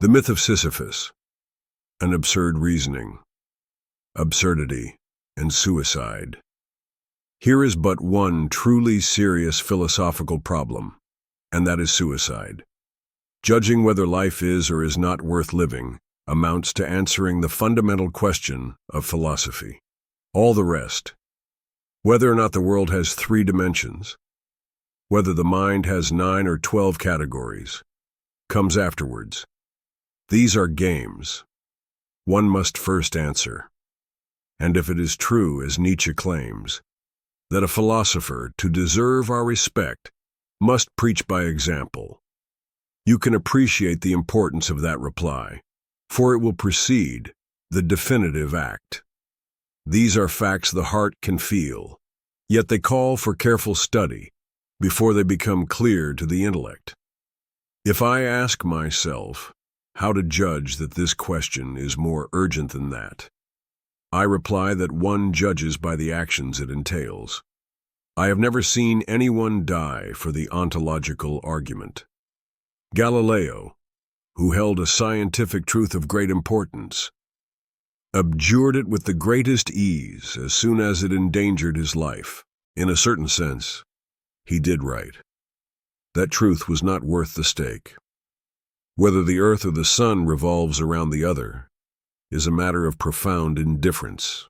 The myth of Sisyphus, an absurd reasoning, absurdity, and suicide. Here is but one truly serious philosophical problem, and that is suicide. Judging whether life is or is not worth living amounts to answering the fundamental question of philosophy. All the rest, whether or not the world has 3 dimensions, whether the mind has 9 or 12 categories, comes afterwards. These are games. One must first answer. And if it is true, as Nietzsche claims, that a philosopher, to deserve our respect, must preach by example, you can appreciate the importance of that reply, for it will precede the definitive act. These are facts the heart can feel, yet they call for careful study before they become clear to the intellect. If I ask myself how to judge that this question is more urgent than that, I reply that one judges by the actions it entails. I have never seen anyone die for the ontological argument. Galileo, who held a scientific truth of great importance, abjured it with the greatest ease as soon as it endangered his life. In a certain sense, he did right. That truth was not worth the stake. Whether the earth or the sun revolves around the other is a matter of profound indifference.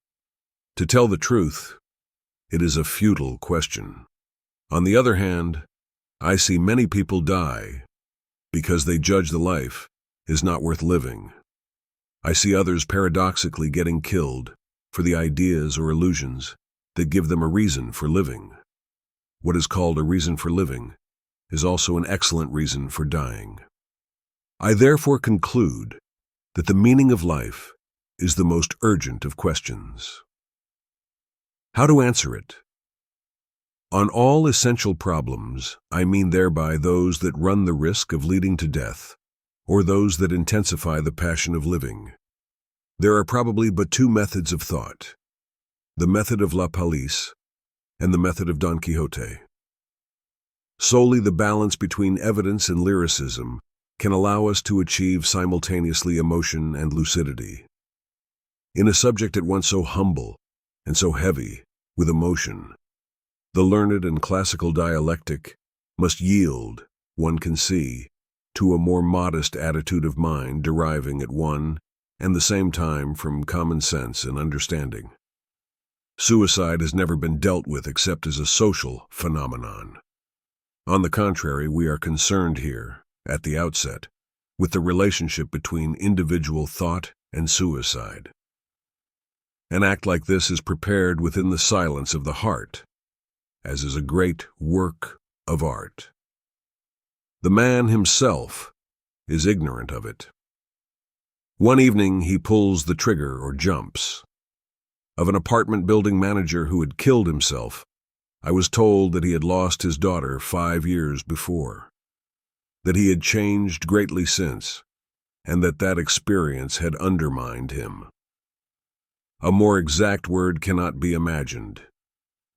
To tell the truth, it is a futile question. On the other hand, I see many people die because they judge the life is not worth living. I see others paradoxically getting killed for the ideas or illusions that give them a reason for living. What is called a reason for living is also an excellent reason for dying. I therefore conclude that the meaning of life is the most urgent of questions. How to answer it? On all essential problems, I mean thereby those that run the risk of leading to death, or those that intensify the passion of living, there are probably but 2 methods of thought: the method of La Palisse and the method of Don Quixote. Solely the balance between evidence and lyricism can allow us to achieve simultaneously emotion and lucidity. In a subject at once so humble and so heavy with emotion, the learned and classical dialectic must yield, one can see, to a more modest attitude of mind deriving at one and the same time from common sense and understanding. Suicide has never been dealt with except as a social phenomenon. On the contrary, we are concerned here, at the outset, with the relationship between individual thought and suicide. An act like this is prepared within the silence of the heart, as is a great work of art. The man himself is ignorant of it. One evening he pulls the trigger or jumps. Of an apartment building manager who had killed himself, I was told that he had lost his daughter 5 years before, that he had changed greatly since, and that experience had undermined him. A more exact word cannot be imagined.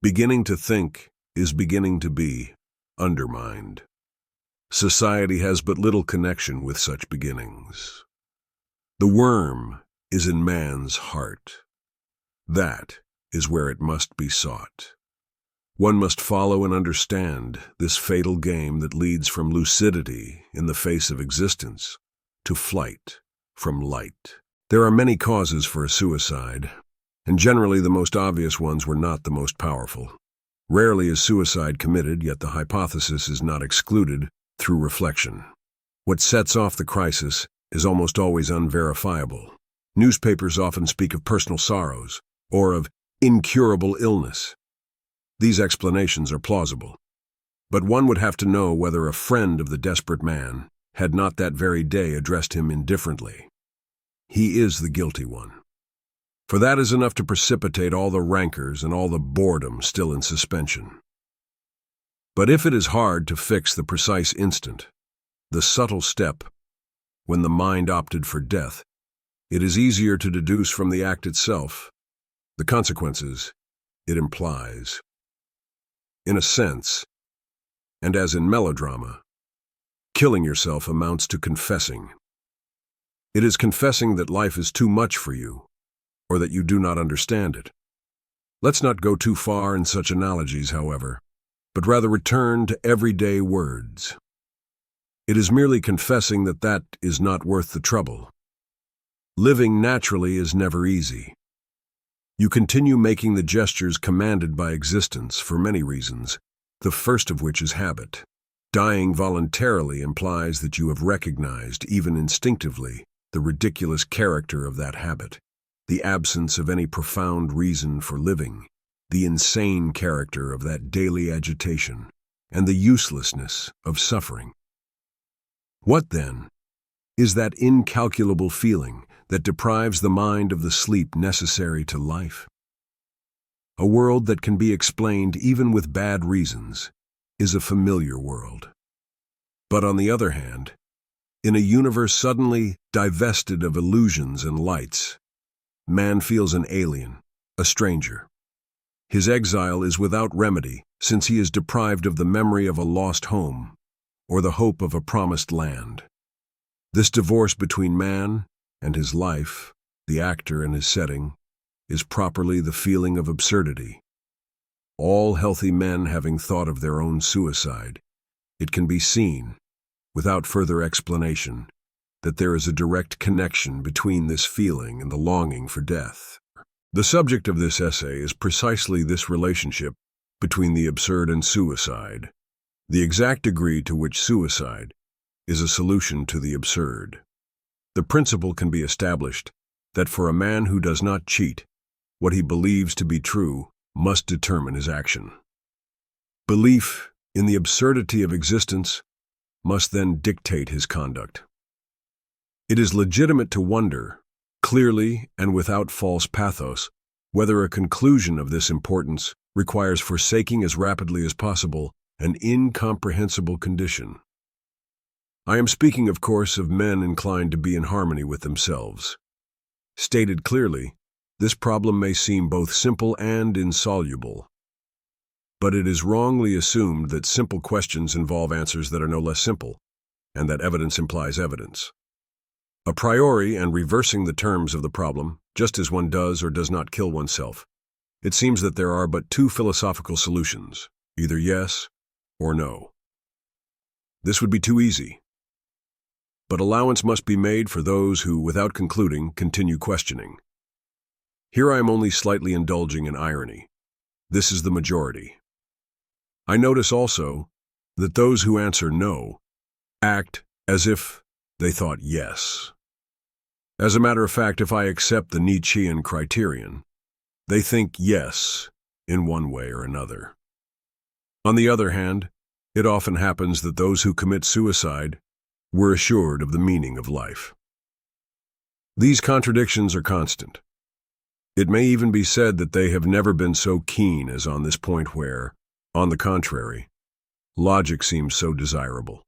Beginning to think is beginning to be undermined. Society has but little connection with such beginnings. The worm is in man's heart. That is where it must be sought. One must follow and understand this fatal game that leads from lucidity in the face of existence to flight from light. There are many causes for a suicide, and generally the most obvious ones were not the most powerful. Rarely is suicide committed, yet the hypothesis is not excluded through reflection. What sets off the crisis is almost always unverifiable. Newspapers often speak of personal sorrows or of incurable illness. These explanations are plausible, but one would have to know whether a friend of the desperate man had not that very day addressed him indifferently. He is the guilty one, for that is enough to precipitate all the rancors and all the boredom still in suspension. But if it is hard to fix the precise instant, the subtle step, when the mind opted for death, it is easier to deduce from the act itself the consequences it implies. In a sense, and as in melodrama, killing yourself amounts to confessing. It is confessing that life is too much for you, or that you do not understand it. Let's not go too far in such analogies, however, but rather return to everyday words. It is merely confessing that that is not worth the trouble. Living naturally is never easy. You continue making the gestures commanded by existence for many reasons, the first of which is habit. Dying voluntarily implies that you have recognized, even instinctively, the ridiculous character of that habit, the absence of any profound reason for living, the insane character of that daily agitation, and the uselessness of suffering. What, then, is that incalculable feeling that deprives the mind of the sleep necessary to life? A world that can be explained even with bad reasons is a familiar world. But on the other hand, in a universe suddenly divested of illusions and lights, man feels an alien, a stranger. His exile is without remedy, since he is deprived of the memory of a lost home or the hope of a promised land. This divorce between man and his life, the actor and his setting, is properly the feeling of absurdity. All healthy men having thought of their own suicide, it can be seen, without further explanation, that there is a direct connection between this feeling and the longing for death. The subject of this essay is precisely this relationship between the absurd and suicide, the exact degree to which suicide is a solution to the absurd. The principle can be established that for a man who does not cheat, what he believes to be true must determine his action. Belief in the absurdity of existence must then dictate his conduct. It is legitimate to wonder, clearly and without false pathos, whether a conclusion of this importance requires forsaking as rapidly as possible an incomprehensible condition. I am speaking, of course, of men inclined to be in harmony with themselves. Stated clearly, this problem may seem both simple and insoluble. But it is wrongly assumed that simple questions involve answers that are no less simple, and that evidence implies evidence. A priori and reversing the terms of the problem, just as one does or does not kill oneself, it seems that there are but two philosophical solutions, either yes or no. This would be too easy. But allowance must be made for those who, without concluding, continue questioning. Here I am only slightly indulging in irony. This is the majority. I notice also that those who answer no act as if they thought yes. As a matter of fact, if I accept the Nietzschean criterion, they think yes in one way or another. On the other hand, it often happens that those who commit suicide were assured of the meaning of life. These contradictions are constant. It may even be said that they have never been so keen as on this point where, on the contrary, logic seems so desirable.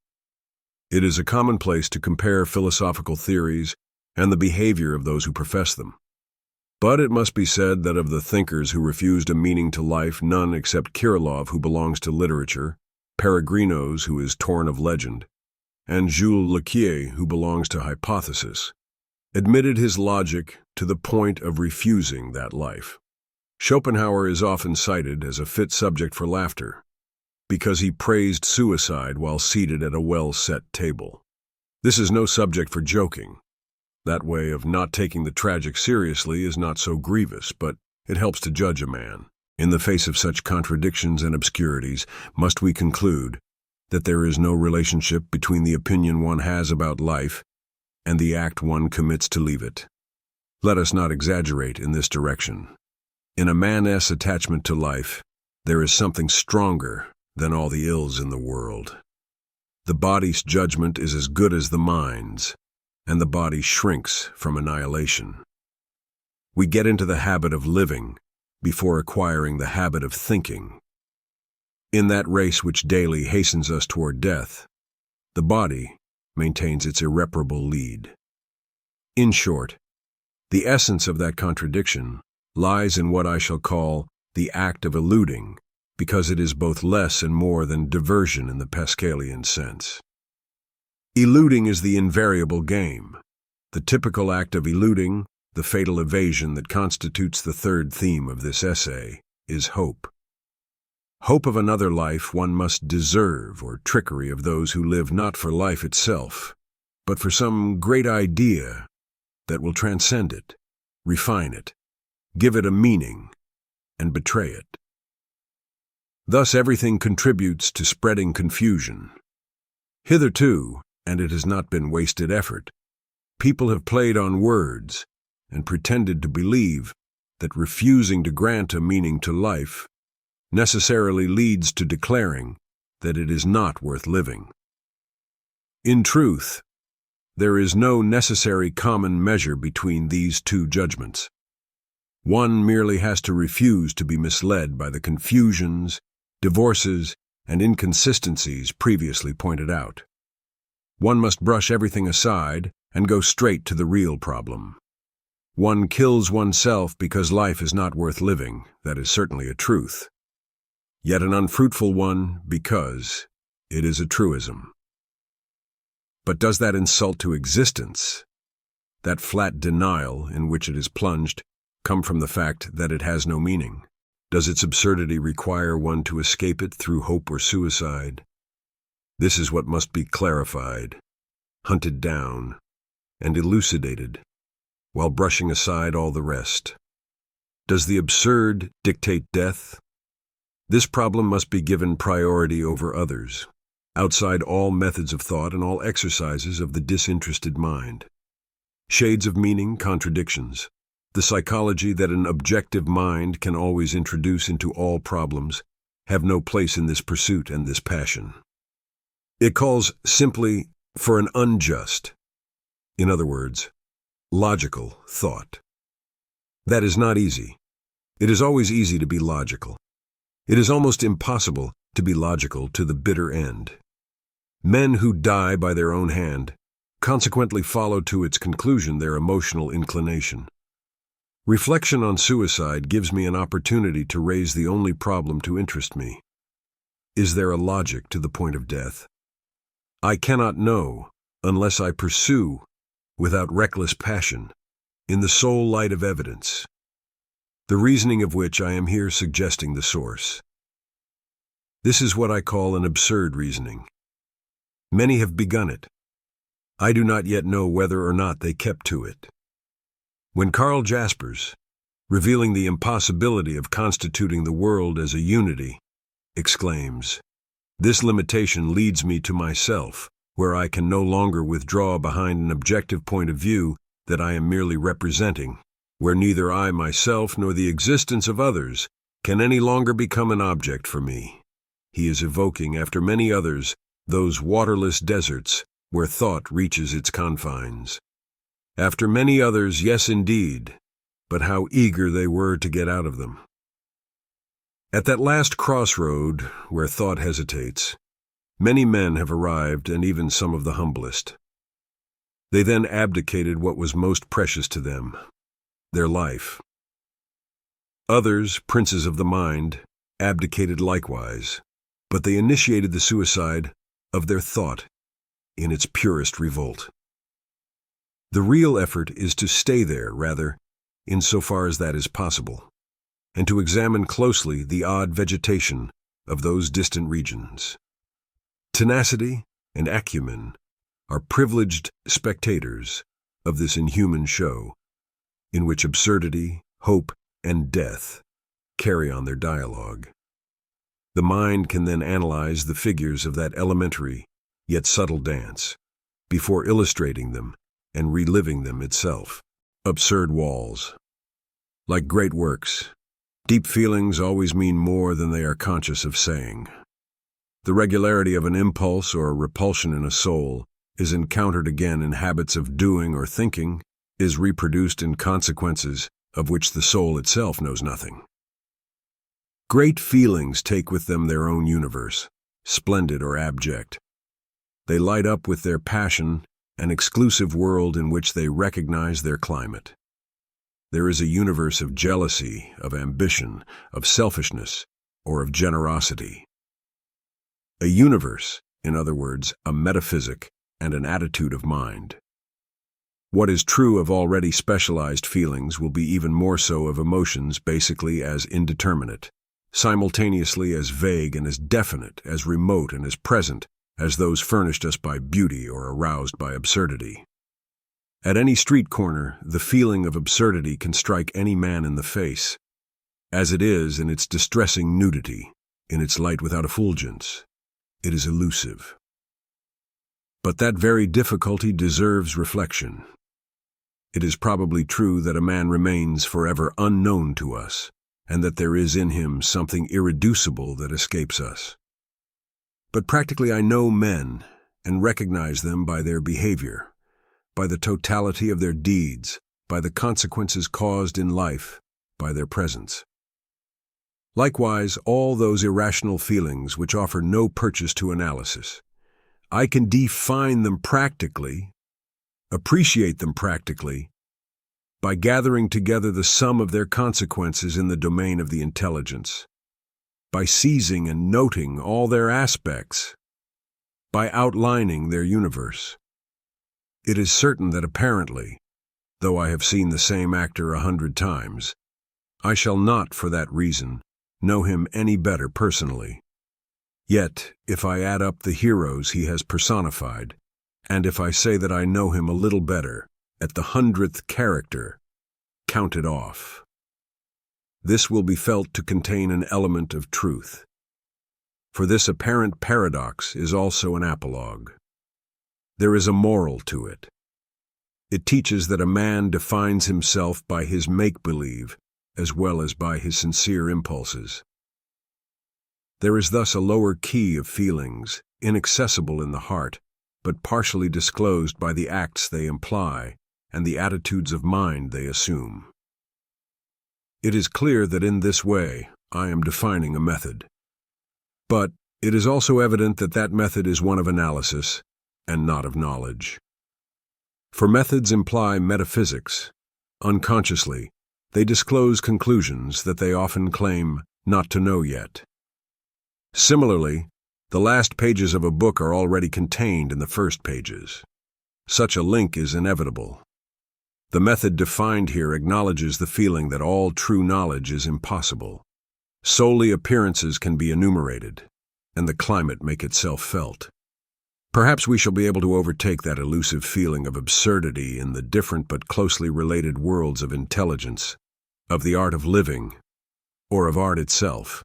It is a commonplace to compare philosophical theories and the behavior of those who profess them. But it must be said that of the thinkers who refused a meaning to life, none except Kirillov, who belongs to literature, Peregrinos, who is torn of legend, and Jules Lequier, who belongs to hypothesis, admitted his logic to the point of refusing that life. Schopenhauer is often cited as a fit subject for laughter, because he praised suicide while seated at a well-set table. This is no subject for joking. That way of not taking the tragic seriously is not so grievous, but it helps to judge a man. In the face of such contradictions and obscurities, must we conclude that there is no relationship between the opinion one has about life and the act one commits to leave it? Let us not exaggerate in this direction. In a man's attachment to life, there is something stronger than all the ills in the world. The body's judgment is as good as the mind's, and the body shrinks from annihilation. We get into the habit of living before acquiring the habit of thinking. In that race which daily hastens us toward death, the body maintains its irreparable lead. In short, the essence of that contradiction lies in what I shall call the act of eluding, because it is both less and more than diversion in the Pascalian sense. Eluding is the invariable game. The typical act of eluding, the fatal evasion that constitutes the third theme of this essay, is hope. Hope of another life one must deserve, or trickery of those who live not for life itself, but for some great idea that will transcend it, refine it, give it a meaning, and betray it. Thus everything contributes to spreading confusion. Hitherto, and it has not been wasted effort, people have played on words and pretended to believe that refusing to grant a meaning to life necessarily leads to declaring that it is not worth living. In truth, there is no necessary common measure between these two judgments. One merely has to refuse to be misled by the confusions, divorces, and inconsistencies previously pointed out. One must brush everything aside and go straight to the real problem. One kills oneself because life is not worth living. That is certainly a truth. Yet an unfruitful one because it is a truism. But does that insult to existence, that flat denial in which it is plunged, come from the fact that it has no meaning? Does its absurdity require one to escape it through hope or suicide? This is what must be clarified, hunted down, and elucidated, while brushing aside all the rest. Does the absurd dictate death? This problem must be given priority over others, outside all methods of thought and all exercises of the disinterested mind. Shades of meaning, contradictions, the psychology that an objective mind can always introduce into all problems, have no place in this pursuit and this passion. It calls simply for an unjust, in other words, logical thought. That is not easy. It is always easy to be logical. It is almost impossible to be logical to the bitter end. Men who die by their own hand consequently follow to its conclusion their emotional inclination. Reflection on suicide gives me an opportunity to raise the only problem to interest me. Is there a logic to the point of death? I cannot know unless I pursue, without reckless passion, in the sole light of evidence, the reasoning of which I am here suggesting the source. This is what I call an absurd reasoning. Many have begun it. I do not yet know whether or not they kept to it. When Karl Jaspers, revealing the impossibility of constituting the world as a unity, exclaims, "This limitation leads me to myself, where I can no longer withdraw behind an objective point of view that I am merely representing, where neither I myself nor the existence of others can any longer become an object for me." He is evoking, after many others, those waterless deserts where thought reaches its confines. After many others, yes indeed, but how eager they were to get out of them. At that last crossroad where thought hesitates, many men have arrived, and even some of the humblest. They then abdicated what was most precious to them, their life. Others, princes of the mind, abdicated likewise, but they initiated the suicide of their thought in its purest revolt. The real effort is to stay there, rather, insofar as that is possible, and to examine closely the odd vegetation of those distant regions. Tenacity and acumen are privileged spectators of this inhuman show, in which absurdity, hope, and death carry on their dialogue. The mind can then analyze the figures of that elementary yet subtle dance, before illustrating them and reliving them itself. Absurd walls. Like great works, deep feelings always mean more than they are conscious of saying. The regularity of an impulse or a repulsion in a soul is encountered again in habits of doing or thinking, is reproduced in consequences of which the soul itself knows nothing. Great feelings take with them their own universe, splendid or abject. They light up with their passion an exclusive world in which they recognize their climate. There is a universe of jealousy, of ambition, of selfishness, or of generosity. A universe, in other words, a metaphysic and an attitude of mind. What is true of already specialized feelings will be even more so of emotions, basically as indeterminate, simultaneously as vague and as definite, as remote and as present as those furnished us by beauty or aroused by absurdity. At any street corner, the feeling of absurdity can strike any man in the face, as it is in its distressing nudity, in its light without effulgence. It is elusive. But that very difficulty deserves reflection. It is probably true that a man remains forever unknown to us, and that there is in him something irreducible that escapes us. But practically I know men and recognize them by their behavior, by the totality of their deeds, by the consequences caused in life, by their presence. Likewise, all those irrational feelings which offer no purchase to analysis, I can define them practically, appreciate them practically, by gathering together the sum of their consequences in the domain of the intelligence, by seizing and noting all their aspects, by outlining their universe. It is certain that apparently, though I have seen the same actor 100 times, I shall not, for that reason, know him any better personally. Yet, if I add up the heroes he has personified, and if I say that I know him a little better, at the 100th character, counted off, this will be felt to contain an element of truth. For this apparent paradox is also an apologue. There is a moral to it. It teaches that a man defines himself by his make-believe as well as by his sincere impulses. There is thus a lower key of feelings, inaccessible in the heart, but partially disclosed by the acts they imply and the attitudes of mind they assume. It is clear that in this way I am defining a method. But it is also evident that that method is one of analysis and not of knowledge. For methods imply metaphysics. Unconsciously, they disclose conclusions that they often claim not to know yet. Similarly, the last pages of a book are already contained in the first pages. Such a link is inevitable. The method defined here acknowledges the feeling that all true knowledge is impossible. Solely appearances can be enumerated, and the climate make itself felt. Perhaps we shall be able to overtake that elusive feeling of absurdity in the different but closely related worlds of intelligence, of the art of living, or of art itself.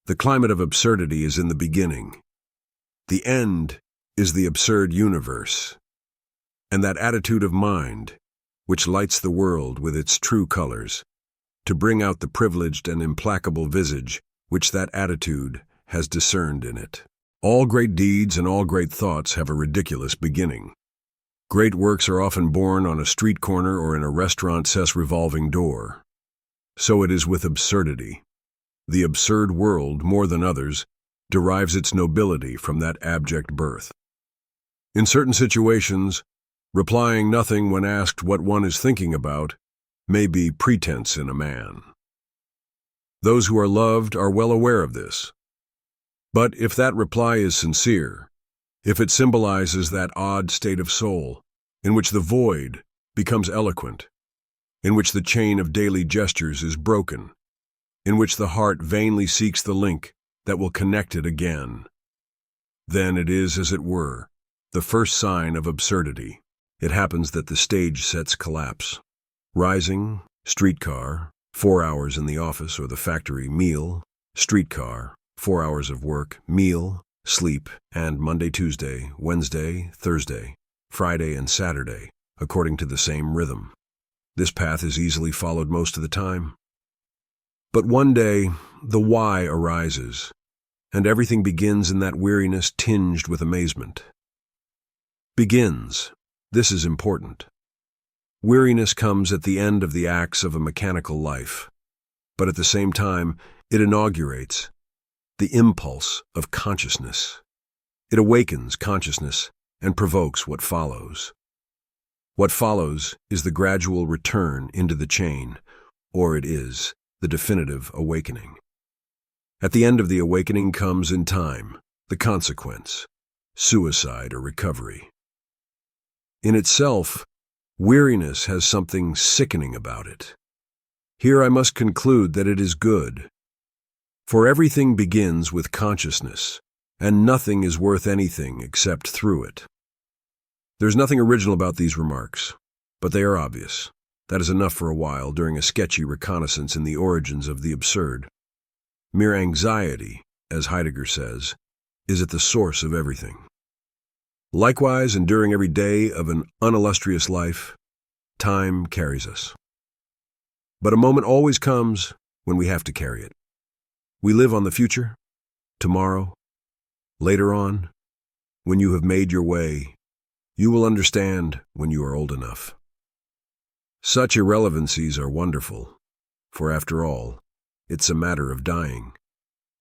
The climate of absurdity is in the beginning. The end is the absurd universe. And that attitude of mind, which lights the world with its true colors, to bring out the privileged and implacable visage which that attitude has discerned in it. All great deeds and all great thoughts have a ridiculous beginning. Great works are often born on a street corner or in a restaurant's revolving door. So it is with absurdity. The absurd world, more than others, derives its nobility from that abject birth. In certain situations, replying nothing when asked what one is thinking about may be pretense in a man. Those who are loved are well aware of this. But if that reply is sincere, if it symbolizes that odd state of soul in which the void becomes eloquent, in which the chain of daily gestures is broken, in which the heart vainly seeks the link that will connect it again, then it is, as it were, the first sign of absurdity. It happens that the stage sets collapse. Rising, streetcar, 4 hours in the office or the factory, meal, streetcar, 4 hours of work, meal, sleep, and Monday, Tuesday, Wednesday, Thursday, Friday, and Saturday, according to the same rhythm. This path is easily followed most of the time. But one day, the why arises, and everything begins in that weariness tinged with amazement. Begins. This is important. Weariness comes at the end of the acts of a mechanical life, but at the same time, it inaugurates the impulse of consciousness. It awakens consciousness and provokes what follows. What follows is the gradual return into the chain, or it is the definitive awakening. At the end of the awakening comes in time the consequence, suicide or recovery. In itself, Weariness has something sickening about it. Here I must conclude that it is good. For everything begins with consciousness, and nothing is worth anything except through it. There's nothing original about these remarks, but they are obvious. That is enough for a while during a sketchy reconnaissance in the origins of the absurd. Mere anxiety, as Heidegger says, is at the source of everything. Likewise, and during every day of an unillustrious life, time carries us. But a moment always comes when we have to carry it. We live on the future, tomorrow, later on. When you have made your way, you will understand when you are old enough. Such irrelevancies are wonderful, for after all, it's a matter of dying.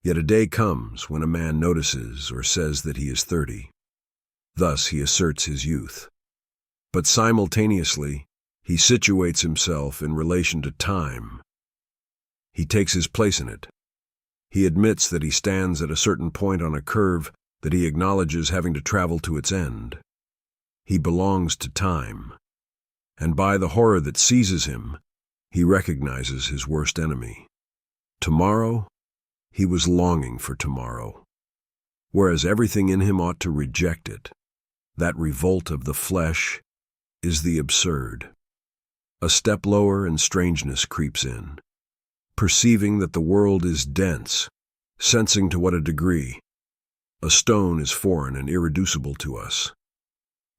Yet a day comes when a man notices or says that he is 30. Thus he asserts his youth. But simultaneously, he situates himself in relation to time. He takes his place in it. He admits that he stands at a certain point on a curve that he acknowledges having to travel to its end. He belongs to time, and by the horror that seizes him, he recognizes his worst enemy. Tomorrow, he was longing for tomorrow, whereas everything in him ought to reject it. That revolt of the flesh is the absurd. A step lower and strangeness creeps in. Perceiving that the world is dense, sensing to what a degree. A stone is foreign and irreducible to us.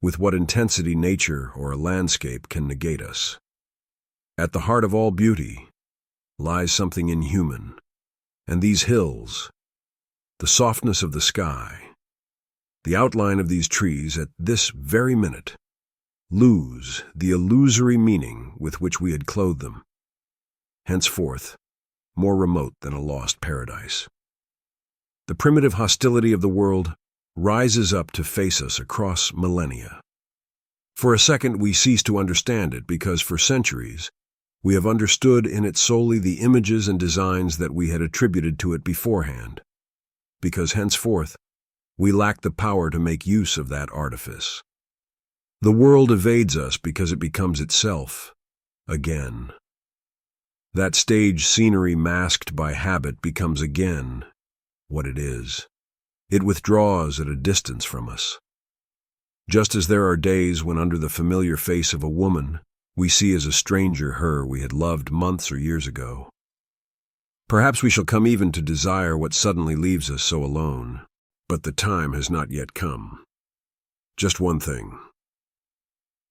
With what intensity nature or a landscape can negate us. At the heart of all beauty lies something inhuman, and these hills, the softness of the sky, the outline of these trees at this very minute, lose the illusory meaning with which we had clothed them. Henceforth, more remote than a lost paradise. The primitive hostility of the world rises up to face us across millennia. For a second we cease to understand it because for centuries we have understood in it solely the images and designs that we had attributed to it beforehand, because henceforth we lack the power to make use of that artifice. The world evades us because it becomes itself again. That stage scenery masked by habit becomes again what it is. It withdraws at a distance from us. Just as there are days when under the familiar face of a woman, we see as a stranger her we had loved months or years ago. Perhaps we shall come even to desire what suddenly leaves us so alone, but the time has not yet come. Just one thing.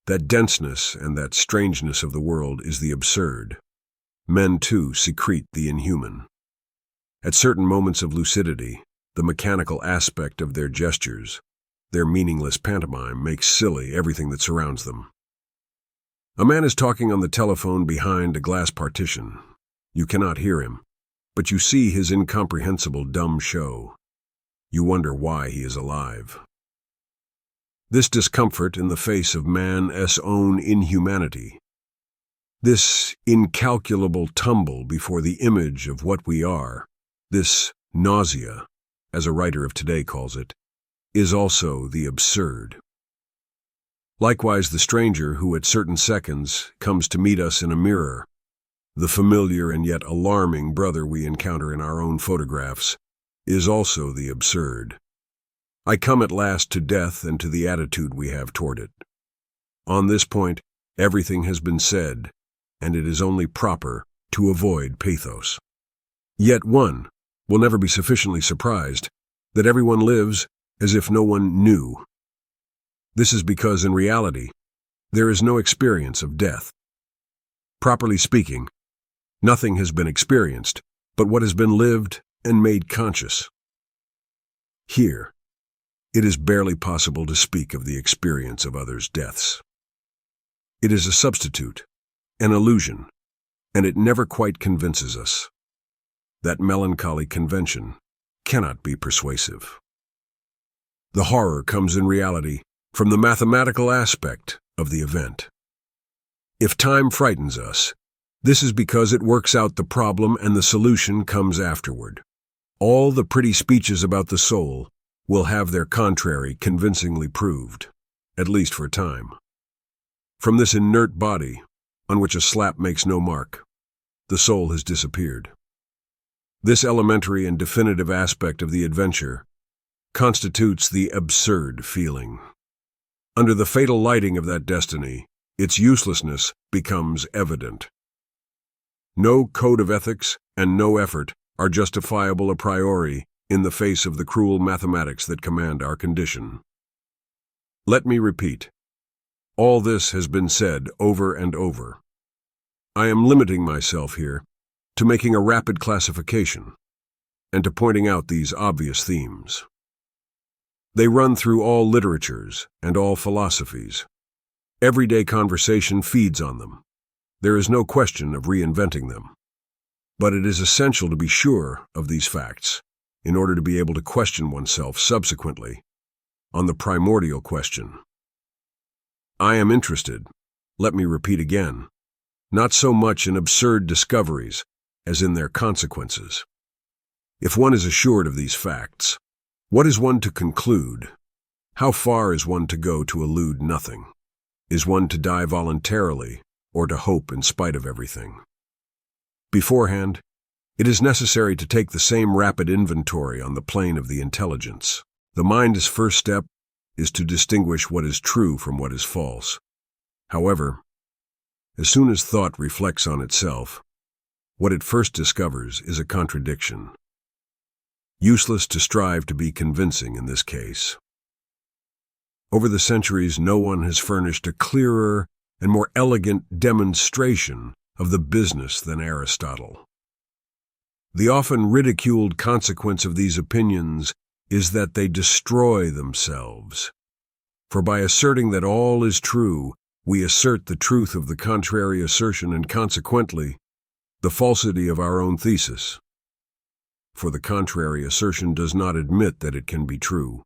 That denseness and that strangeness of the world is the absurd. Men, too, secrete the inhuman. At certain moments of lucidity, the mechanical aspect of their gestures, their meaningless pantomime, makes silly everything that surrounds them. A man is talking on the telephone behind a glass partition. You cannot hear him, but you see his incomprehensible dumb show. You wonder why he is alive. This discomfort in the face of man's own inhumanity, this incalculable tumble before the image of what we are, this nausea, as a writer of today calls it, is also the absurd. Likewise, the stranger who at certain seconds comes to meet us in a mirror, the familiar and yet alarming brother we encounter in our own photographs, is also the absurd. I come at last to death and to the attitude we have toward it. On this point, everything has been said, and it is only proper to avoid pathos. Yet one will never be sufficiently surprised that everyone lives as if no one knew. This is because, in reality, there is no experience of death. Properly speaking, nothing has been experienced but what has been lived and made conscious. Here, it is barely possible to speak of the experience of others' deaths. It is a substitute, an illusion, and it never quite convinces us. That melancholy convention cannot be persuasive. The horror comes in reality from the mathematical aspect of the event. If time frightens us, this is because it works out the problem and the solution comes afterward. All the pretty speeches about the soul will have their contrary convincingly proved, at least for a time. From this inert body, on which a slap makes no mark, the soul has disappeared. This elementary and definitive aspect of the adventure constitutes the absurd feeling. Under the fatal lighting of that destiny, its uselessness becomes evident. No code of ethics and no effort are justifiable a priori in the face of the cruel mathematics that command our condition. Let me repeat. All this has been said over and over. I am limiting myself here to making a rapid classification and to pointing out these obvious themes. They run through all literatures and all philosophies. Everyday conversation feeds on them. There is no question of reinventing them. But it is essential to be sure of these facts in order to be able to question oneself subsequently on the primordial question. I am interested, let me repeat again, not so much in absurd discoveries as in their consequences. If one is assured of these facts, what is one to conclude? How far is one to go to elude nothing? Is one to die voluntarily or to hope in spite of everything? Beforehand, it is necessary to take the same rapid inventory on the plane of the intelligence. The mind's first step is to distinguish what is true from what is false. However, as soon as thought reflects on itself, what it first discovers is a contradiction. Useless to strive to be convincing in this case. Over the centuries, no one has furnished a clearer and more elegant demonstration of the business than Aristotle. The often ridiculed consequence of these opinions is that they destroy themselves. For by asserting that all is true, we assert the truth of the contrary assertion and consequently, the falsity of our own thesis. For the contrary assertion does not admit that it can be true.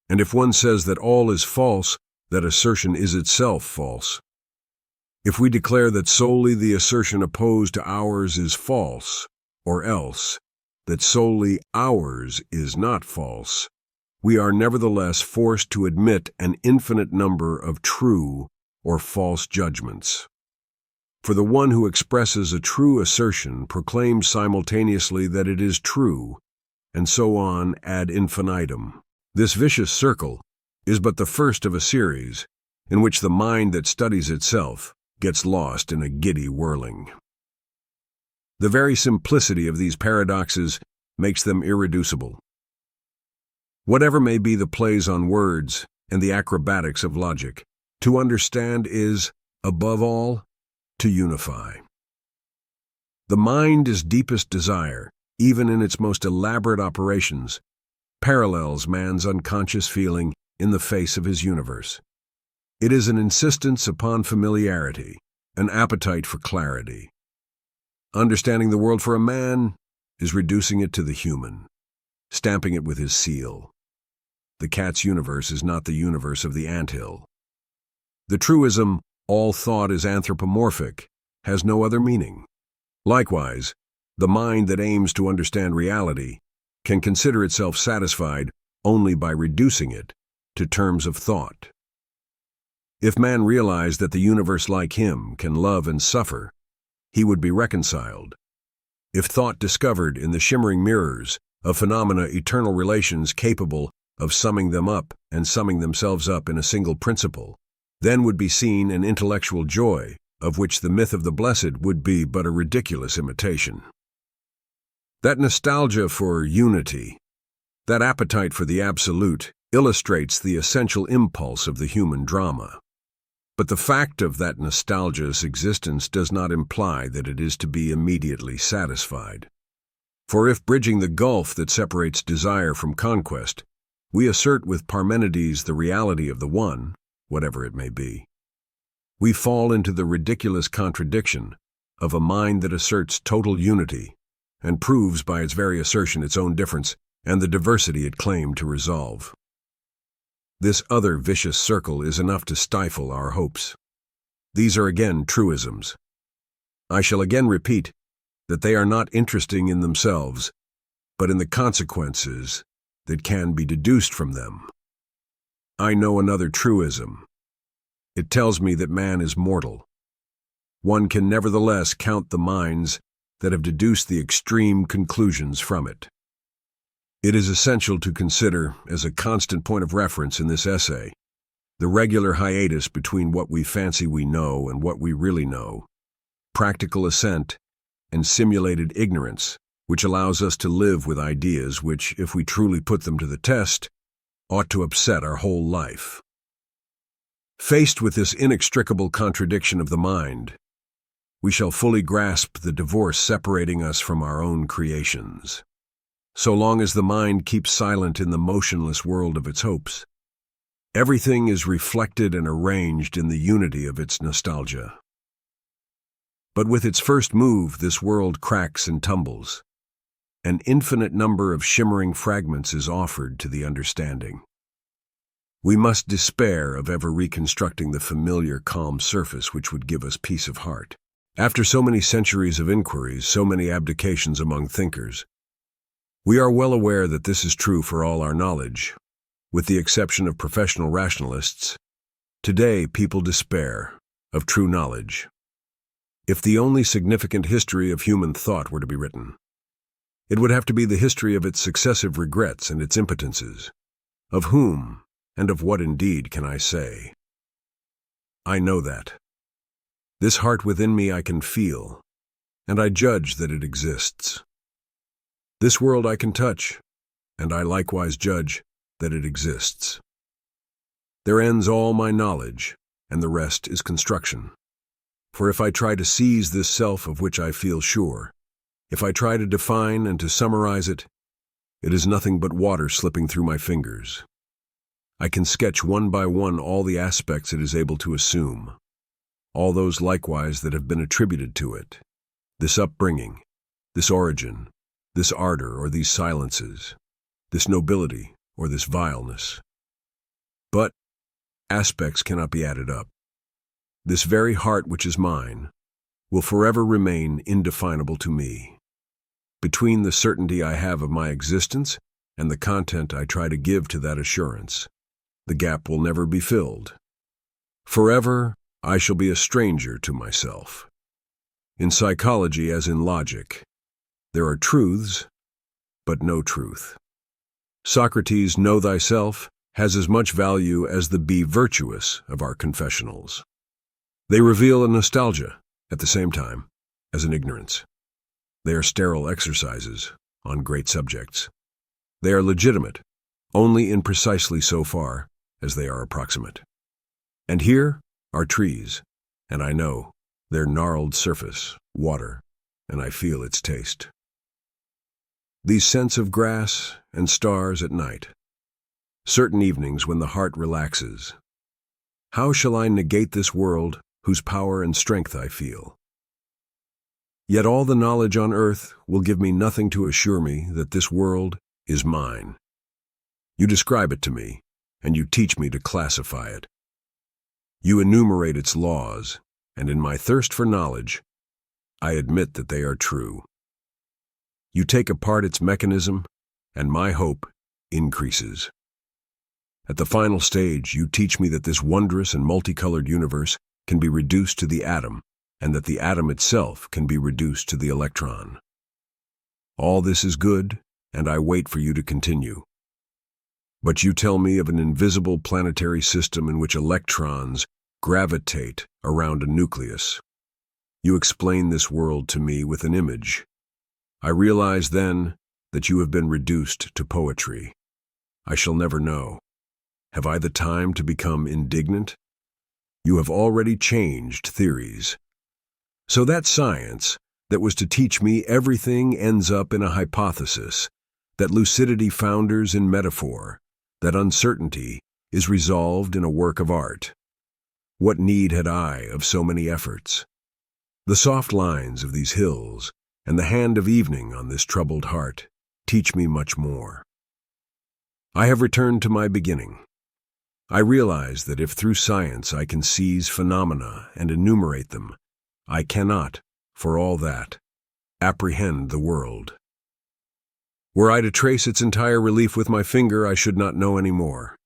And if one says that all is false, that assertion is itself false. If we declare that solely the assertion opposed to ours is false, or else that solely ours is not false, we are nevertheless forced to admit an infinite number of true or false judgments. For the one who expresses a true assertion proclaims simultaneously that it is true, and so on ad infinitum. This vicious circle is but the first of a series in which the mind that studies itself gets lost in a giddy whirling. The very simplicity of these paradoxes makes them irreducible. Whatever may be the plays on words and the acrobatics of logic, to understand is, above all, to unify. The mind's deepest desire, even in its most elaborate operations, parallels man's unconscious feeling in the face of his universe. It is an insistence upon familiarity, an appetite for clarity. Understanding the world for a man is reducing it to the human, stamping it with his seal. The cat's universe is not the universe of the anthill. The truism, all thought is anthropomorphic, has no other meaning. Likewise, the mind that aims to understand reality can consider itself satisfied only by reducing it to terms of thought. If man realized that the universe like him can love and suffer, he would be reconciled. If thought discovered in the shimmering mirrors of phenomena eternal relations capable of summing them up and summing themselves up in a single principle, then would be seen an intellectual joy of which the myth of the blessed would be but a ridiculous imitation. That nostalgia for unity, that appetite for the absolute, illustrates the essential impulse of the human drama. But the fact of that nostalgia's existence does not imply that it is to be immediately satisfied. For if bridging the gulf that separates desire from conquest, we assert with Parmenides the reality of the one, whatever it may be, we fall into the ridiculous contradiction of a mind that asserts total unity and proves by its very assertion its own difference and the diversity it claimed to resolve. This other vicious circle is enough to stifle our hopes. These are again truisms. I shall again repeat that they are not interesting in themselves, but in the consequences that can be deduced from them. I know another truism. It tells me that man is mortal. One can nevertheless count the minds that have deduced the extreme conclusions from it. It is essential to consider, as a constant point of reference in this essay, the regular hiatus between what we fancy we know and what we really know, practical assent and simulated ignorance, which allows us to live with ideas which, if we truly put them to the test, ought to upset our whole life. Faced with this inextricable contradiction of the mind, we shall fully grasp the divorce separating us from our own creations. So long as the mind keeps silent in the motionless world of its hopes, everything is reflected and arranged in the unity of its nostalgia. But with its first move, this world cracks and tumbles. An infinite number of shimmering fragments is offered to the understanding. We must despair of ever reconstructing the familiar calm surface which would give us peace of heart. After so many centuries of inquiries, so many abdications among thinkers, we are well aware that this is true for all our knowledge. With the exception of professional rationalists, today people despair of true knowledge. If the only significant history of human thought were to be written, it would have to be the history of its successive regrets and its impotences. Of whom, and of what indeed can I say? I know that. This heart within me I can feel, and I judge that it exists. This world I can touch, and I likewise judge that it exists. There ends all my knowledge, and the rest is construction. For if I try to seize this self of which I feel sure, if I try to define and to summarize it, it is nothing but water slipping through my fingers. I can sketch one by one all the aspects it is able to assume, all those likewise that have been attributed to it, this upbringing, this origin, this ardor or these silences, this nobility or this vileness. But aspects cannot be added up. This very heart which is mine will forever remain indefinable to me. Between the certainty I have of my existence and the content I try to give to that assurance, the gap will never be filled. Forever, I shall be a stranger to myself. In psychology, as in logic, there are truths, but no truth. Socrates' "Know thyself" has as much value as the "Be virtuous" of our confessionals. They reveal a nostalgia, at the same time, as an ignorance. They are sterile exercises on great subjects. They are legitimate, only in precisely so far as they are approximate. And here are trees, and I know their gnarled surface, water, and I feel its taste. These scents of grass and stars at night, certain evenings when the heart relaxes. How shall I negate this world whose power and strength I feel? Yet all the knowledge on earth will give me nothing to assure me that this world is mine. You describe it to me, and you teach me to classify it. You enumerate its laws, and in my thirst for knowledge, I admit that they are true. You take apart its mechanism, and my hope increases. At the final stage, you teach me that this wondrous and multicolored universe can be reduced to the atom, and that the atom itself can be reduced to the electron. All this is good, and I wait for you to continue. But you tell me of an invisible planetary system in which electrons gravitate around a nucleus. You explain this world to me with an image. I realize then that you have been reduced to poetry. I shall never know. Have I the time to become indignant? You have already changed theories. So that science that was to teach me everything ends up in a hypothesis, that lucidity founders in metaphor, that uncertainty is resolved in a work of art. What need had I of so many efforts? The soft lines of these hills and the hand of evening on this troubled heart teach me much more. I have returned to my beginning. I realize that if through science I can seize phenomena and enumerate them, I cannot, for all that, apprehend the world. Were I to trace its entire relief with my finger, I should not know any more.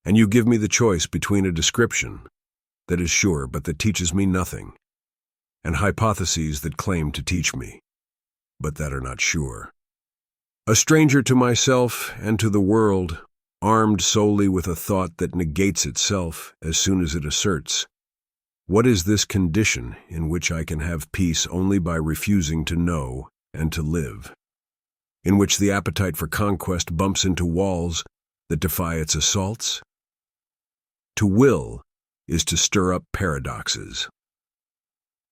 And you give me the choice between a description that is sure but that teaches me nothing, and hypotheses that claim to teach me, but that are not sure. A stranger to myself and to the world, armed solely with a thought that negates itself as soon as it asserts. What is this condition in which I can have peace only by refusing to know and to live? In which the appetite for conquest bumps into walls that defy its assaults? To will is to stir up paradoxes.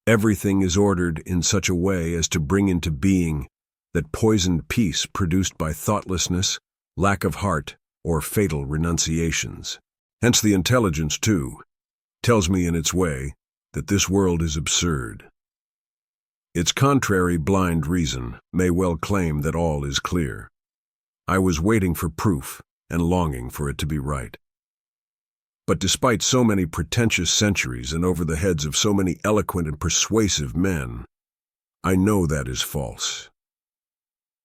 Everything is ordered in such a way as to bring into being that poisoned peace produced by thoughtlessness, lack of heart, or fatal renunciations. Hence the intelligence, too, tells me in its way that this world is absurd. Its contrary blind reason may well claim that all is clear. I was waiting for proof and longing for it to be right. But despite so many pretentious centuries and over the heads of so many eloquent and persuasive men, I know that is false.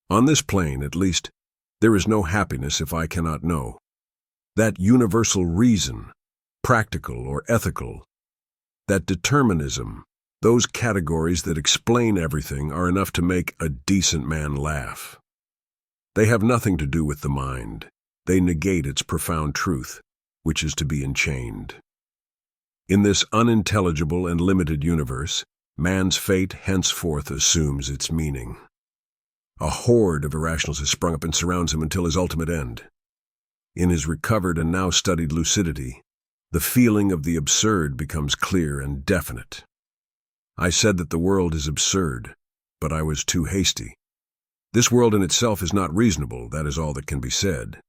On this plane, at least, there is no happiness if I cannot know. That universal reason, practical or ethical, that determinism, those categories that explain everything are enough to make a decent man laugh. They have nothing to do with the mind. They negate its profound truth, which is to be enchained. In this unintelligible and limited universe, man's fate henceforth assumes its meaning. A horde of irrationals has sprung up and surrounds him until his ultimate end. In his recovered and now studied lucidity, the feeling of the absurd becomes clear and definite. I said that the world is absurd, but I was too hasty. This world in itself is not reasonable, that is all that can be said.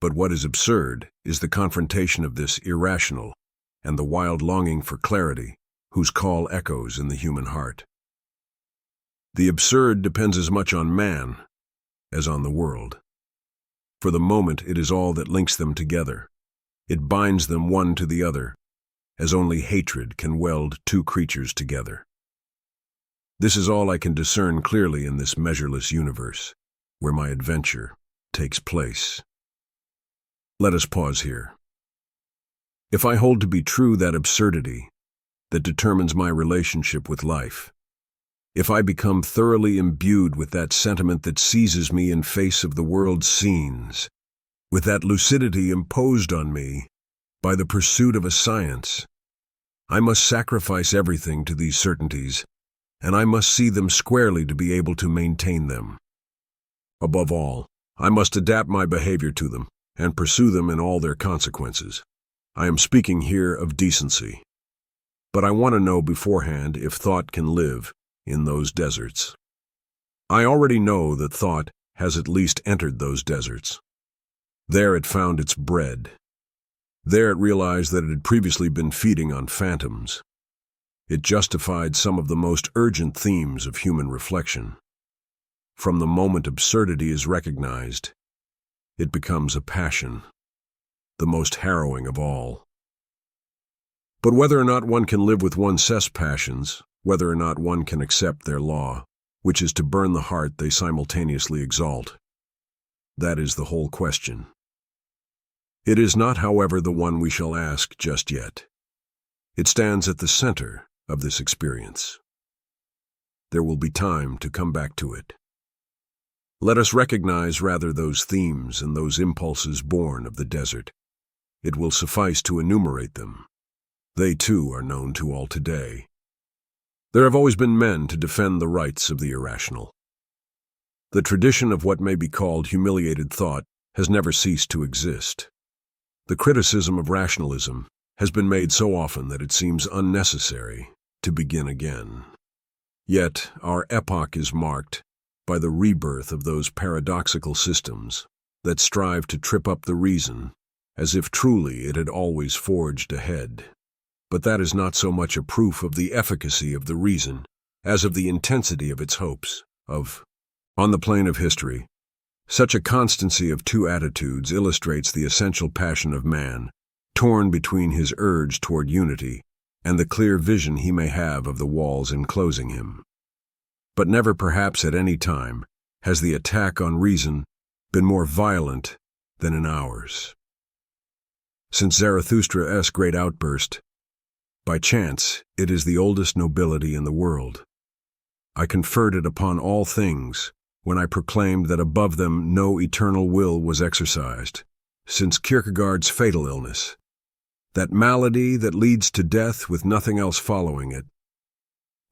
But what is absurd is the confrontation of this irrational and the wild longing for clarity, whose call echoes in the human heart. The absurd depends as much on man as on the world. For the moment, it is all that links them together. It binds them one to the other, as only hatred can weld two creatures together. This is all I can discern clearly in this measureless universe, where my adventure takes place. Let us pause here. If I hold to be true that absurdity that determines my relationship with life, if I become thoroughly imbued with that sentiment that seizes me in face of the world's scenes, with that lucidity imposed on me by the pursuit of a science, I must sacrifice everything to these certainties, and I must see them squarely to be able to maintain them. Above all, I must adapt my behavior to them and pursue them in all their consequences. I am speaking here of decency. But I want to know beforehand if thought can live in those deserts. I already know that thought has at least entered those deserts. There it found its bread. There it realized that it had previously been feeding on phantoms. It justified some of the most urgent themes of human reflection. From the moment absurdity is recognized, it becomes a passion, the most harrowing of all. But whether or not one can live with one's passions, whether or not one can accept their law, which is to burn the heart they simultaneously exalt, that is the whole question. It is not, however, the one we shall ask just yet. It stands at the center of this experience. There will be time to come back to it. Let us recognize rather those themes and those impulses born of the desert. It will suffice to enumerate them. They too are known to all today. There have always been men to defend the rights of the irrational. The tradition of what may be called humiliated thought has never ceased to exist. The criticism of rationalism has been made so often that it seems unnecessary to begin again. Yet our epoch is marked by the rebirth of those paradoxical systems that strive to trip up the reason as if truly it had always forged ahead. But that is not so much a proof of the efficacy of the reason as of the intensity of its hopes. On the plane of history, such a constancy of two attitudes illustrates the essential passion of man, torn between his urge toward unity and the clear vision he may have of the walls enclosing him. But never perhaps at any time has the attack on reason been more violent than in ours. Since Zarathustra's great outburst, By chance, it is the oldest nobility in the world. I conferred it upon all things when I proclaimed that above them no eternal will was exercised, since Kierkegaard's fatal illness, that malady that leads to death with nothing else following it.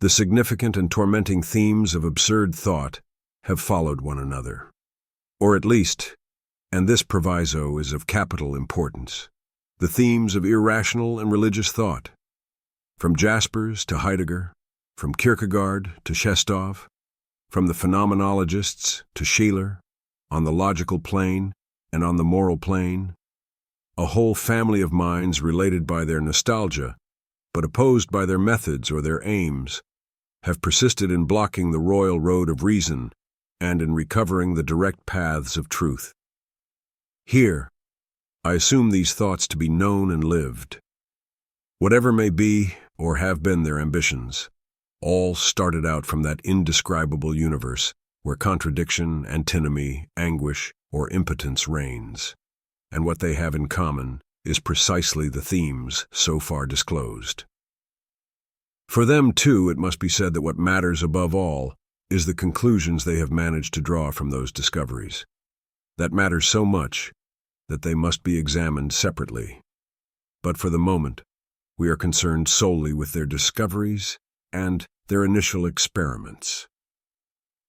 The significant and tormenting themes of absurd thought have followed one another. Or at least, and this proviso is of capital importance, the themes of irrational and religious thought. From Jaspers to Heidegger, from Kierkegaard to Shestov, from the phenomenologists to Schiller, on the logical plane and on the moral plane, a whole family of minds related by their nostalgia, but opposed by their methods or their aims, have persisted in blocking the royal road of reason and in recovering the direct paths of truth. Here, I assume these thoughts to be known and lived. Whatever may be or have been their ambitions, all started out from that indescribable universe where contradiction, antinomy, anguish, or impotence reigns, and what they have in common is precisely the themes so far disclosed. For them, too, it must be said that what matters above all is the conclusions they have managed to draw from those discoveries. That matters so much that they must be examined separately. But for the moment, we are concerned solely with their discoveries and their initial experiments.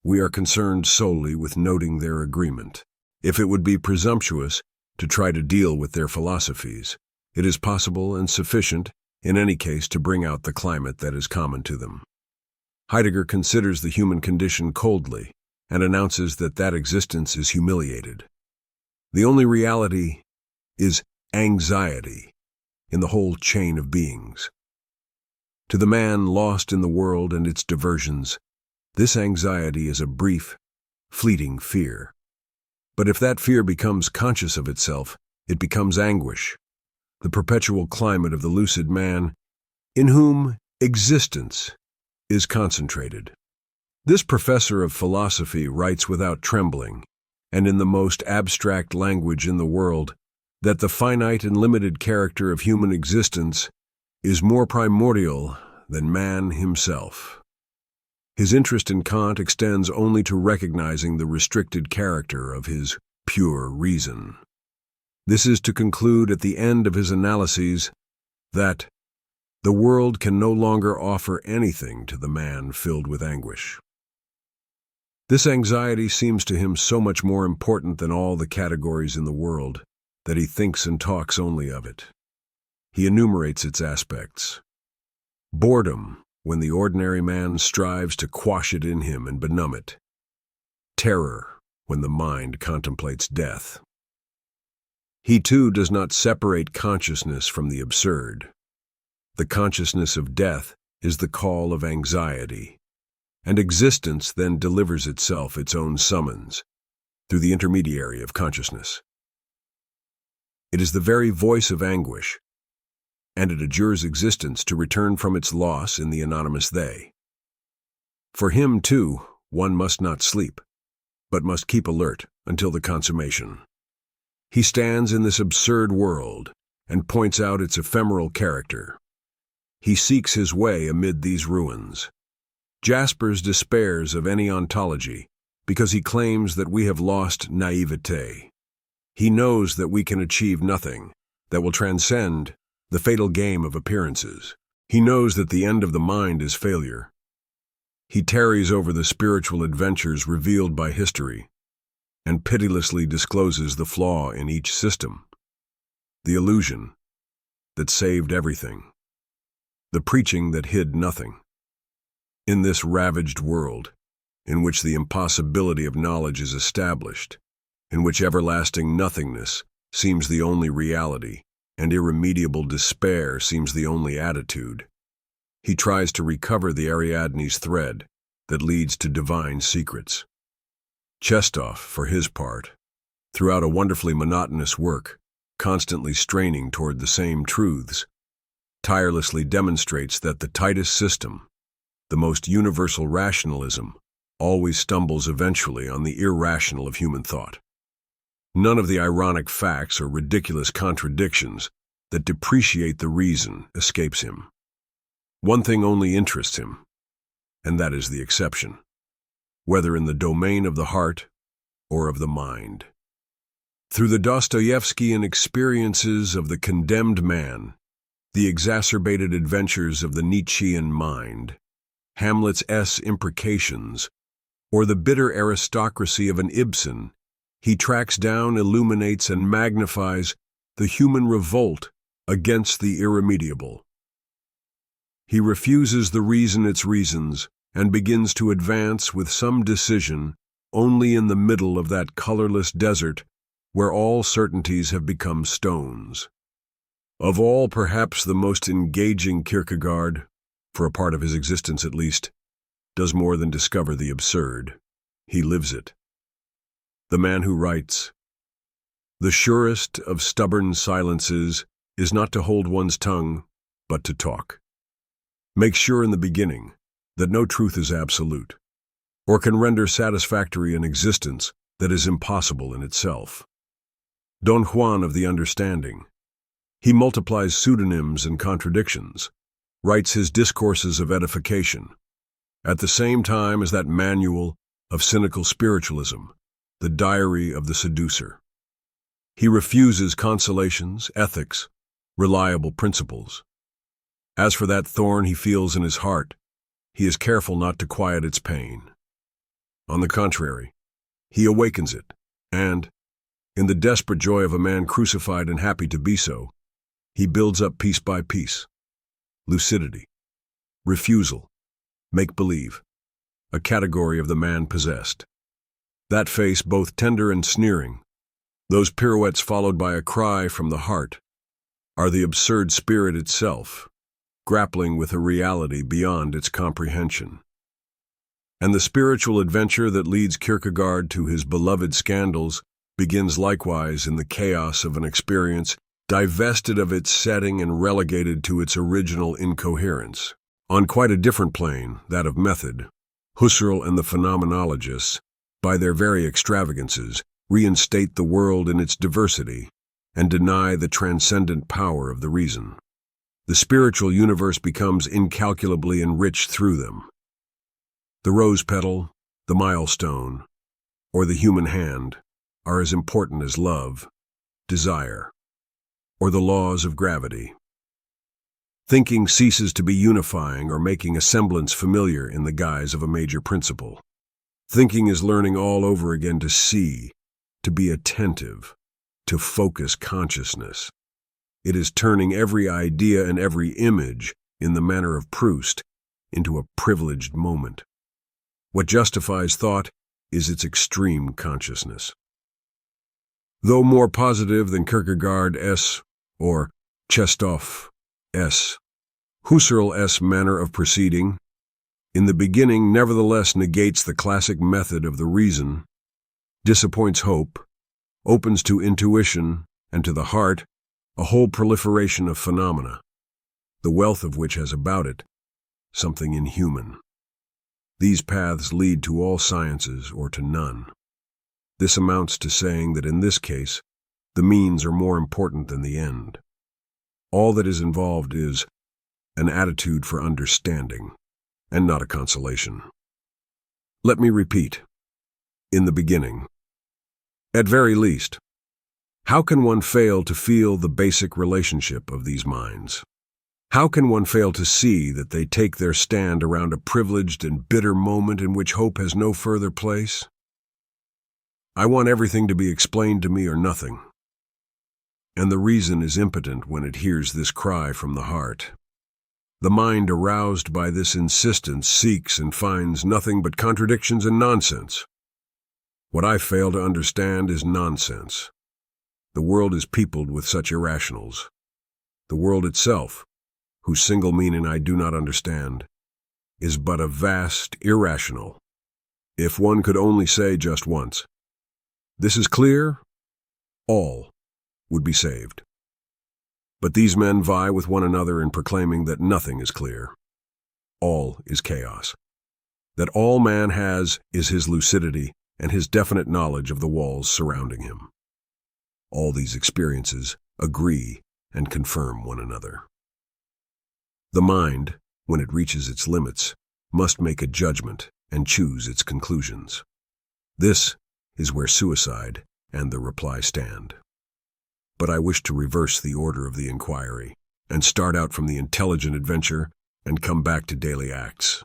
We are concerned solely with noting their agreement. If it would be presumptuous to try to deal with their philosophies, it is possible and sufficient in any case to bring out the climate that is common to them. Heidegger considers the human condition coldly and announces that that existence is humiliated. The only reality is anxiety in the whole chain of beings. To the man lost in the world and its diversions, this anxiety is a brief, fleeting fear. But if that fear becomes conscious of itself, it becomes anguish, the perpetual climate of the lucid man, in whom existence is concentrated. This professor of philosophy writes without trembling, and in the most abstract language in the world, that the finite and limited character of human existence is more primordial than man himself. His interest in Kant extends only to recognizing the restricted character of his pure reason. This is to conclude at the end of his analyses that the world can no longer offer anything to the man filled with anguish. This anxiety seems to him so much more important than all the categories in the world that he thinks and talks only of it. He enumerates its aspects. Boredom, when the ordinary man strives to quash it in him and benumb it. Terror, when the mind contemplates death. He too does not separate consciousness from the absurd. The consciousness of death is the call of anxiety, and existence then delivers itself its own summons through the intermediary of consciousness. It is the very voice of anguish, and it adjures existence to return from its loss in the anonymous they. For him, too, one must not sleep, but must keep alert until the consummation. He stands in this absurd world and points out its ephemeral character. He seeks his way amid these ruins. Jaspers despairs of any ontology because he claims that we have lost naivete. He knows that we can achieve nothing that will transcend the fatal game of appearances. He knows that the end of the mind is failure. He tarries over the spiritual adventures revealed by history and pitilessly discloses the flaw in each system, the illusion that saved everything, the preaching that hid nothing. In this ravaged world, in which the impossibility of knowledge is established, in which everlasting nothingness seems the only reality, and irremediable despair seems the only attitude, he tries to recover the Ariadne's thread that leads to divine secrets. Shestov, for his part, throughout a wonderfully monotonous work, constantly straining toward the same truths, tirelessly demonstrates that the tightest system, the most universal rationalism, always stumbles eventually on the irrational of human thought. None of the ironic facts or ridiculous contradictions that depreciate the reason escapes him. One thing only interests him, and that is the exception, whether in the domain of the heart or of the mind. Through the Dostoevskian experiences of the condemned man, the exacerbated adventures of the Nietzschean mind, Hamlet's imprecations, or the bitter aristocracy of an Ibsen, he tracks down, illuminates, and magnifies the human revolt against the irremediable. He refuses the reason its reasons and begins to advance with some decision only in the middle of that colorless desert where all certainties have become stones. Of all, perhaps the most engaging, Kierkegaard, for a part of his existence at least, does more than discover the absurd. He lives it. The man who writes, "The surest of stubborn silences is not to hold one's tongue, but to talk." Make sure in the beginning that no truth is absolute, or can render satisfactory an existence that is impossible in itself. Don Juan of the understanding. He multiplies pseudonyms and contradictions, writes his discourses of edification, at the same time as that manual of cynical spiritualism, the diary of the seducer. He refuses consolations, ethics, reliable principles. As for that thorn he feels in his heart, he is careful not to quiet its pain. On the contrary, he awakens it, and, in the desperate joy of a man crucified and happy to be so, he builds up piece by piece. Lucidity, refusal, make-believe, a category of the man possessed. That face both tender and sneering, those pirouettes followed by a cry from the heart, are the absurd spirit itself, grappling with a reality beyond its comprehension. And the spiritual adventure that leads Kierkegaard to his beloved scandals begins likewise in the chaos of an experience divested of its setting and relegated to its original incoherence. On quite a different plane, that of method, Husserl and the phenomenologists, by their very extravagances, reinstate the world in its diversity and deny the transcendent power of the reason. The spiritual universe becomes incalculably enriched through them. The rose petal, the milestone, or the human hand are as important as love, desire, or the laws of gravity. Thinking ceases to be unifying or making a semblance familiar in the guise of a major principle. Thinking is learning all over again to see, to be attentive, to focus consciousness. It is turning every idea and every image, in the manner of Proust, into a privileged moment. What justifies thought is its extreme consciousness. Though more positive than Kierkegaard's or Chestov's, Husserl's manner of proceeding, in the beginning nevertheless negates the classic method of the reason, disappoints hope, opens to intuition and to the heart a whole proliferation of phenomena, the wealth of which has about it something inhuman. These paths lead to all sciences or to none. This amounts to saying that in this case, the means are more important than the end. All that is involved is an attitude for understanding, and not a consolation. Let me repeat. In the beginning. At very least, how can one fail to feel the basic relationship of these minds? How can one fail to see that they take their stand around a privileged and bitter moment in which hope has no further place? I want everything to be explained to me or nothing. And the reason is impotent when it hears this cry from the heart. The mind aroused by this insistence seeks and finds nothing but contradictions and nonsense. What I fail to understand is nonsense. The world is peopled with such irrationals. The world itself, whose single meaning I do not understand, is but a vast irrational. If one could only say just once, "This is clear," all would be saved. But these men vie with one another in proclaiming that nothing is clear. All is chaos. That all man has is his lucidity and his definite knowledge of the walls surrounding him. All these experiences agree and confirm one another. The mind, when it reaches its limits, must make a judgment and choose its conclusions. This is where suicide and the reply stand. But I wish to reverse the order of the inquiry and start out from the intelligent adventure and come back to daily acts.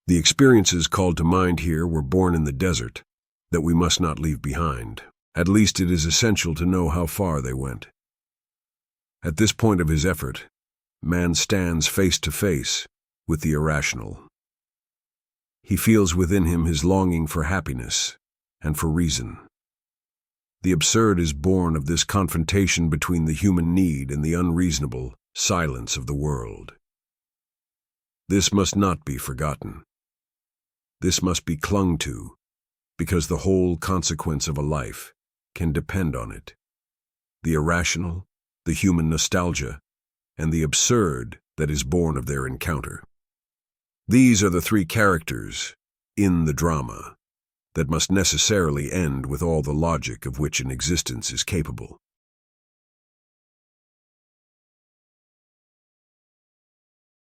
The experiences called to mind here were born in the desert that we must not leave behind. At least it is essential to know how far they went. At this point of his effort, man stands face to face with the irrational. He feels within him his longing for happiness and for reason. The absurd is born of this confrontation between the human need and the unreasonable silence of the world. This must not be forgotten. This must be clung to, because the whole consequence of a life can depend on it. The irrational, the human nostalgia, and the absurd that is born of their encounter. These are the three characters in the drama that must necessarily end with all the logic of which an existence is capable.